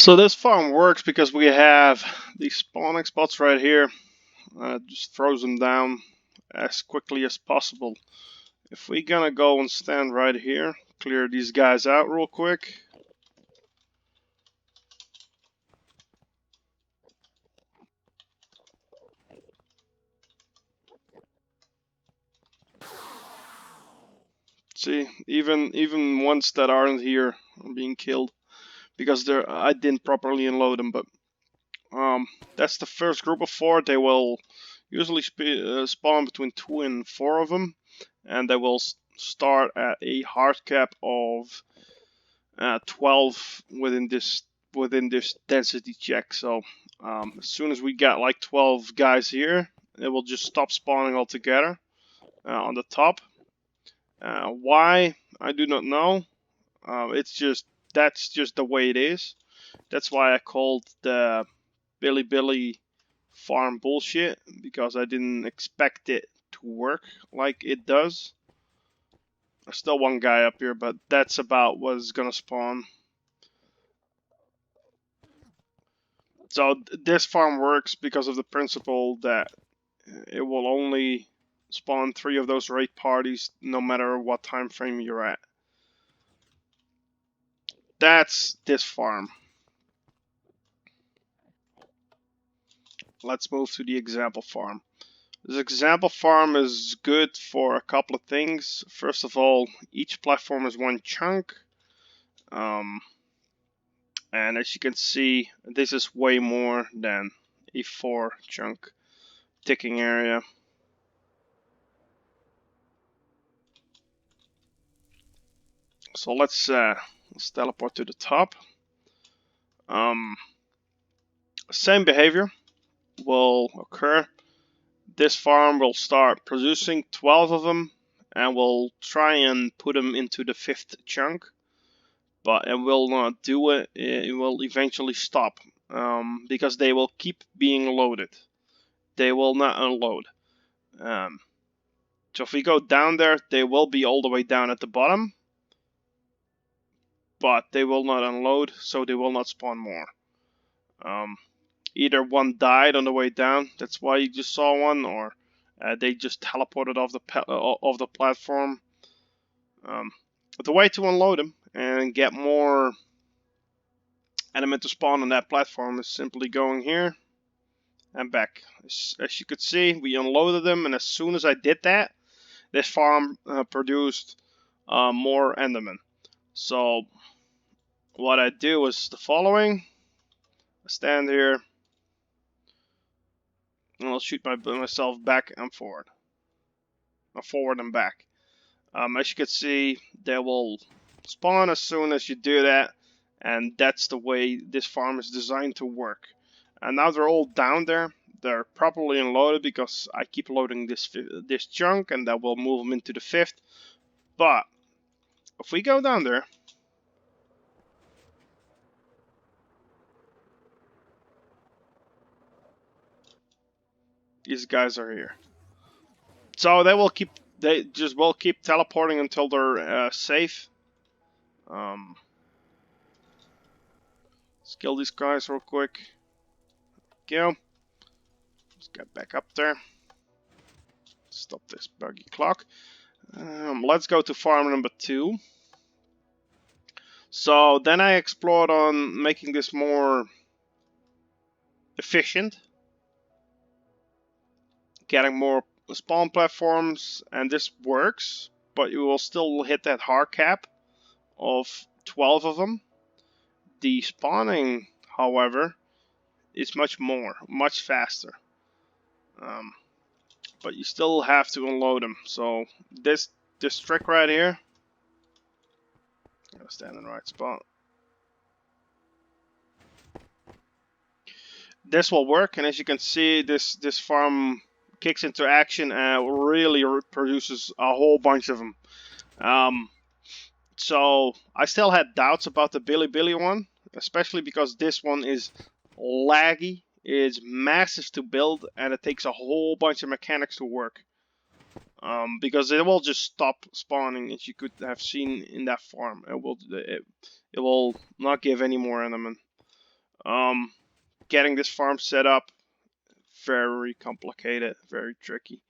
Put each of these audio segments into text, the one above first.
So this farm works because we have these spawning spots right here. Just throws them down as quickly as possible. If we gonna go and stand right here, clear these guys out real quick. See, even ones that aren't here are being killed because I didn't properly unload them. But that's the first group of 4. They will usually spawn between 2 and 4 of them, and they will start at a hard cap of 12 within this density check. So as soon as we got like 12 guys here, it will just stop spawning altogether on the top. Why? I do not know. That's just the way it is. That's why I called the Billy farm bullshit, because I didn't expect it to work like it does. There's still one guy up here, but that's about what's gonna spawn. So this farm works because of the principle that it will only spawn 3 of those raid parties no matter what time frame you're at. That's this farm. Let's move to the example farm. This example farm is good for a couple of things. First of all, each platform is 1 chunk. And as you can see, this is way more than a 4 chunk ticking area. So let's teleport to the top. Same behavior will occur. This farm will start producing 12 of them, and we'll try and put them into the 5th chunk, but it will not do it. It will eventually stop because they will keep being loaded. They will not unload. So if we go down there, they will be all the way down at the bottom, but they will not unload, so they will not spawn more. Either one died on the way down, that's why you just saw one, or they just teleported off the platform. The way to unload them and get more endermen to spawn on that platform is simply going here and back. As you could see, we unloaded them, and as soon as I did that, this farm produced more endermen. So what I do is the following. I stand here, and I'll shoot myself back and forward. Forward and back. As you can see, they will spawn as soon as you do that, and that's the way this farm is designed to work. And now they're all down there. They're properly unloaded because I keep loading this chunk, and that will move them into the 5th. But if we go down there, these guys are here. So they just will keep teleporting until they're safe. Let's kill these guys real quick. Go. Let's get back up there. Stop this buggy clock. Let's go to farm number 2. So then I explored on making this more efficient, getting more spawn platforms, and this works, but you will still hit that hard cap of 12 of them. The spawning, however, is much faster. But you still have to unload them. So this trick right here, gotta stand in the right spot. This will work, and as you can see, this farm kicks into action and really produces a whole bunch of them. So I still had doubts about the Billy one, especially because this one is laggy. It's massive to build, and it takes a whole bunch of mechanics to work. Because it will just stop spawning, as you could have seen in that farm. It will not give any more endermen. Getting this farm set up, very complicated, very tricky.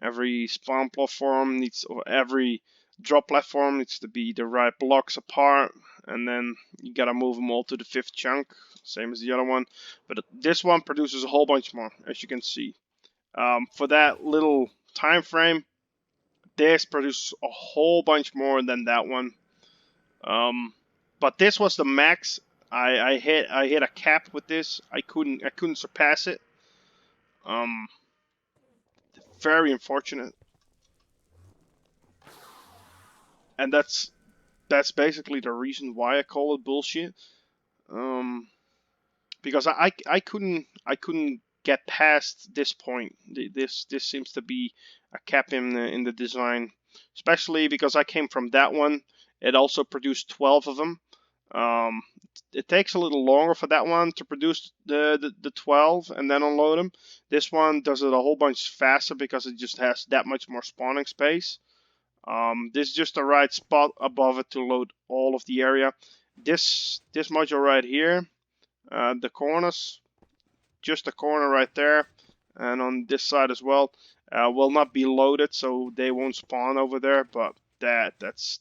Every spawn platform needs, or every drop platform needs to be the right blocks apart, and then you gotta move them all to the 5th chunk, same as the other one. But this one produces a whole bunch more, as you can see. For that little time frame, this produces a whole bunch more than that one. But this was the max. I hit a cap with this. I couldn't surpass it. Um, Very unfortunate. And that's basically the reason why I call it bullshit. Um, because I couldn't get past this point. This seems to be a cap in the design, especially because I came from that one. It also produced 12 of them. Um, it takes a little longer for that one to produce the 12 and then unload them. This one does it a whole bunch faster because it just has that much more spawning space. This is just the right spot above it to load all of the area. This module right here, the corners, just the corner right there, and on this side as well, will not be loaded, so they won't spawn over there. But that's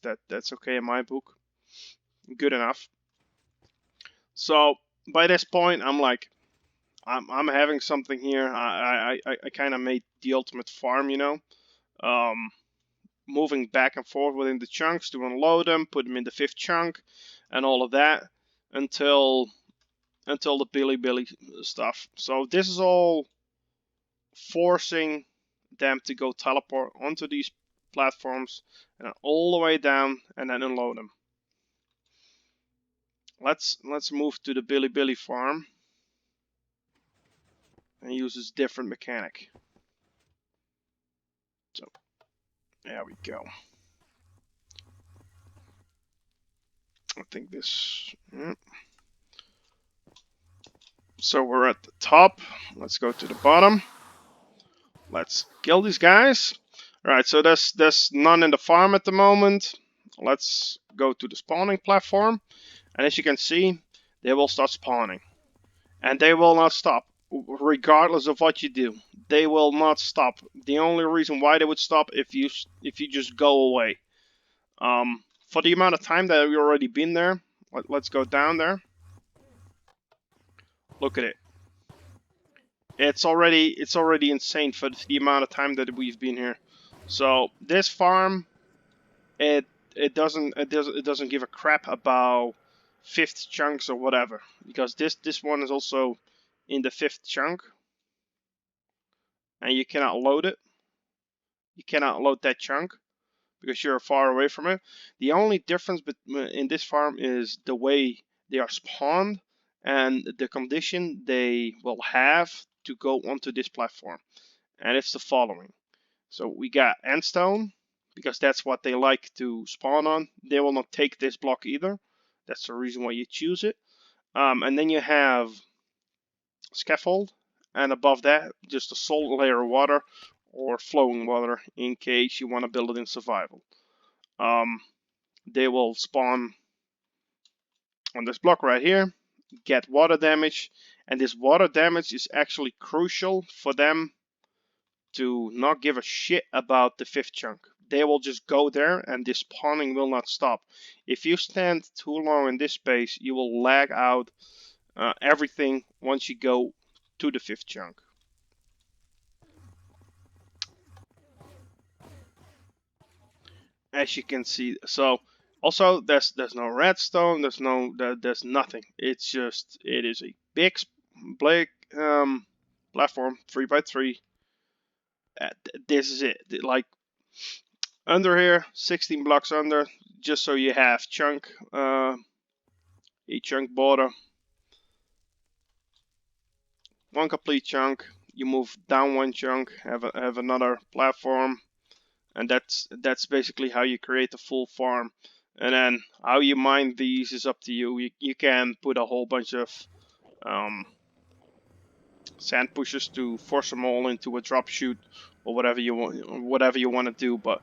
okay in my book, good enough. So by this point, I'm like, I'm having something here. I kind of made the ultimate farm, you know. Um, Moving back and forth within the chunks to unload them, put them in the 5th chunk, and all of that until the Billy stuff. So this is all forcing them to go teleport onto these platforms and all the way down and then unload them. Let's move to the Billy farm and use this different mechanic. So there we go. I think this. Yeah. So we're at the top. Let's go to the bottom. Let's kill these guys. Alright, so there's none in the farm at the moment. Let's go to the spawning platform. And as you can see, they will start spawning. And they will not stop, regardless of what you do. They will not stop. The only reason why they would stop if you just go away. For the amount of time that we've already been there, let's go down there. Look at it. It's already insane for the amount of time that we've been here. So this farm, it doesn't give a crap about 5th chunks or whatever, because this one is also in the 5th chunk, and you cannot load it. You cannot load that chunk because you're far away from it. The only difference in this farm is the way they are spawned and the condition they will have to go onto this platform. And it's the following. So we got endstone, because that's what they like to spawn on. They will not take this block either. That's the reason why you choose it. And then you have scaffold, and above that, just a solid layer of water or flowing water in case you want to build it in survival. They will spawn on this block right here, get water damage, and this water damage is actually crucial for them to not give a shit about the 5th chunk. They will just go there and this spawning will not stop. If you stand too long in this space, you will lag out everything once you go to the 5th chunk. As you can see, so also there's no redstone, there's nothing. It is a big platform, 3x3. This is it. Like under here, 16 blocks under, just so you have chunk, a chunk border. One complete chunk. You move down one chunk, have another platform, and that's basically how you create a full farm. And then how you mine these is up to you. You can put a whole bunch of sand pushers to force them all into a drop chute or whatever you want to do. But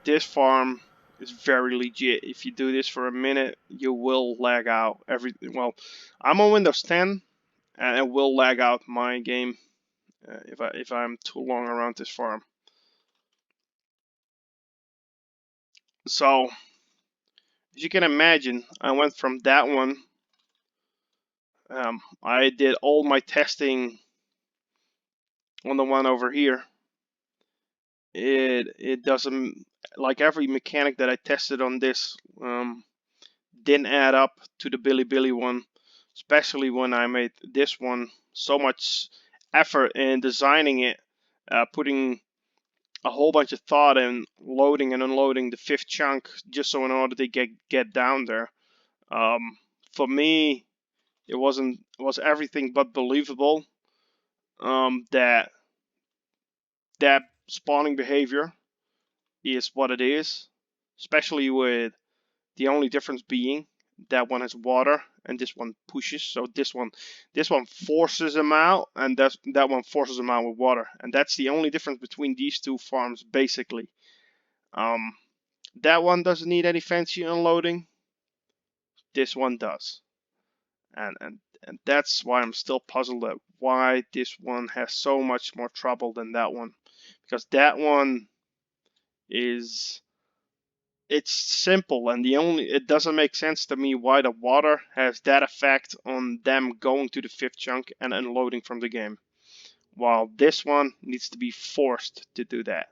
this farm is very legit. If you do this for a minute, you will lag out. Well, I'm on Windows 10, and it will lag out my game if I'm too long around this farm. So, as you can imagine, I went from that one. I did all my testing on the one over here. It doesn't, like every mechanic that I tested on this didn't add up to the Billy one, especially when I made this one so much effort in designing it, putting a whole bunch of thought in loading and unloading the fifth chunk just so in order to get down there. For me, it was everything but believable that spawning behavior is what it is, especially with the only difference being that one has water and this one pushes. So this one forces them out, and that one forces them out with water, and that's the only difference between these two farms basically. Um, that one doesn't need any fancy unloading. This one does, and that's why I'm still puzzled at why this one has so much more trouble than that one, because that one is it's simple, and it doesn't make sense to me why the water has that effect on them going to the fifth chunk and unloading from the game, while this one needs to be forced to do that.